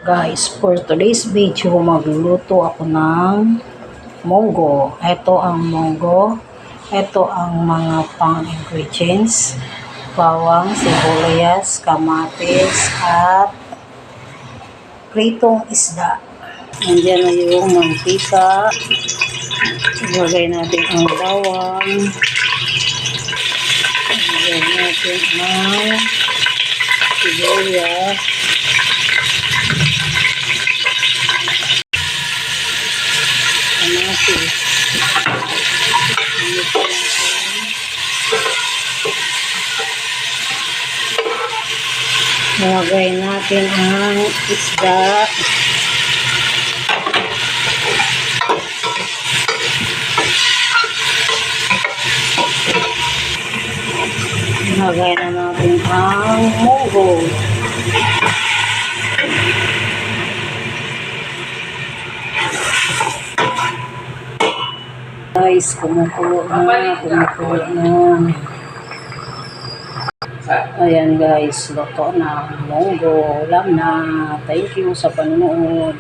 Guys, for today's video, magluluto ako ng munggo. Ito ang munggo. Ito ang mga pang-ingredients. Bawang, sibuyas, kamatis, at pritong isda. Nandiyan na yung mantika. Ilagay natin ang bawang. Ilagay natin ang sibuyas. Kamatis. Ilagay natin ang isda. Ilagay na natin ang munggo. Guys, kumukulo na. Ayan guys, luto na ang munggo. Ulam na. Thank you sa panonood.